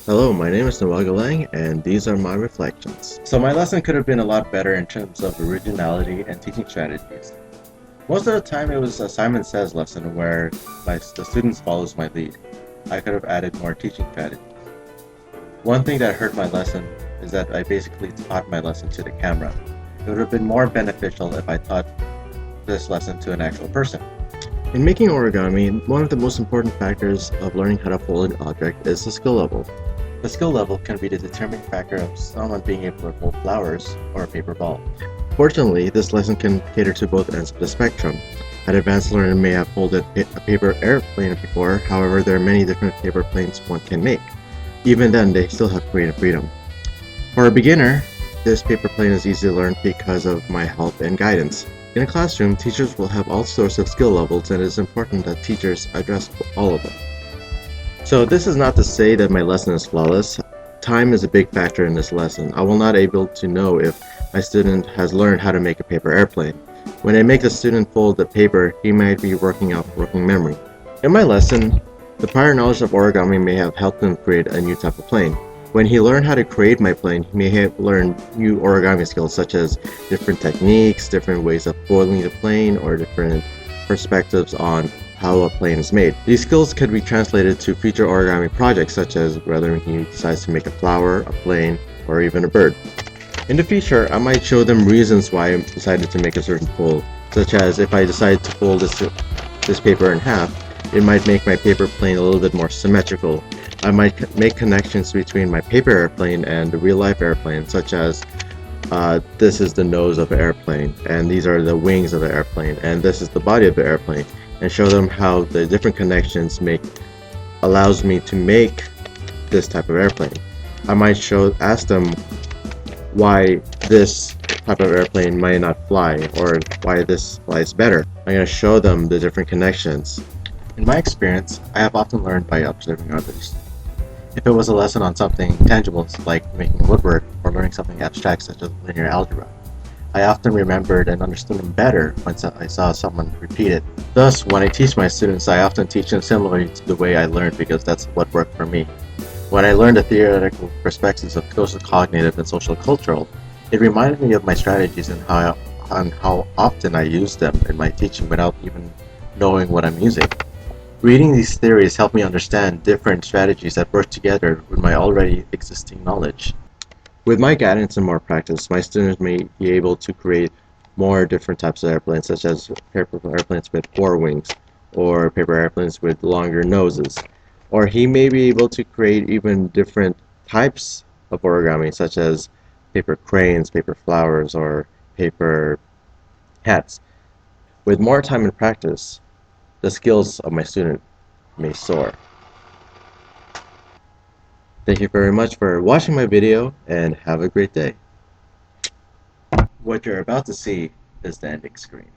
Hello, my name is Noel Galang, and these are my reflections. So my lesson could have been a lot better in terms of originality and teaching strategies. Most of the time it was a Simon Says lesson where the students follows my lead. I could have added more teaching strategies. One thing that hurt my lesson is that I basically taught my lesson to the camera. It would have been more beneficial if I taught this lesson to an actual person. In making origami, one of the most important factors of learning how to fold an object is the skill level. The skill level can be the determining factor of someone being able to fold flowers or a paper ball. Fortunately, this lesson can cater to both ends of the spectrum. An advanced learner may have folded a paper airplane before, however, there are many different paper planes one can make. Even then, they still have creative freedom. For a beginner, this paper plane is easy to learn because of my help and guidance. In a classroom, teachers will have all sorts of skill levels, and it is important that teachers address all of them. So this is not to say that my lesson is flawless. Time is a big factor in this lesson. I will not able to know if my student has learned how to make a paper airplane. When I make the student fold the paper, he might be working out working memory. In my lesson, the prior knowledge of origami may have helped him create a new type of plane. When he learned how to create my plane, he may have learned new origami skills such as different techniques, different ways of folding the plane, or different perspectives on how a plane is made. These skills could be translated to future origami projects, such as whether he decides to make a flower, a plane, or even a bird. In the future, I might show them reasons why I decided to make a certain fold, such as if I decide to fold this paper in half, it might make my paper plane a little bit more symmetrical. I might make connections between my paper airplane and the real-life airplane, such as this is the nose of the airplane, and these are the wings of the airplane, and this is the body of the airplane, and show them how the different connections allows me to make this type of airplane. I might ask them why this type of airplane might not fly, or why this flies better. I'm going to show them the different connections. In my experience, I have often learned by observing others. If it was a lesson on something tangible like making woodwork or learning something abstract such as linear algebra, I often remembered and understood them better once I saw someone repeat it. Thus, when I teach my students, I often teach them similarly to the way I learned because that's what worked for me. When I learned the theoretical perspectives of social cognitive and social cultural, it reminded me of my strategies and how often I use them in my teaching without even knowing what I'm using. Reading these theories helped me understand different strategies that work together with my already existing knowledge. With my guidance and more practice, my students may be able to create more different types of airplanes, such as paper airplanes with 4 wings, or paper airplanes with longer noses. Or he may be able to create even different types of origami, such as paper cranes, paper flowers, or paper hats. With more time and practice, the skills of my student may soar. Thank you very much for watching my video, and have a great day. What you're about to see is the ending screen.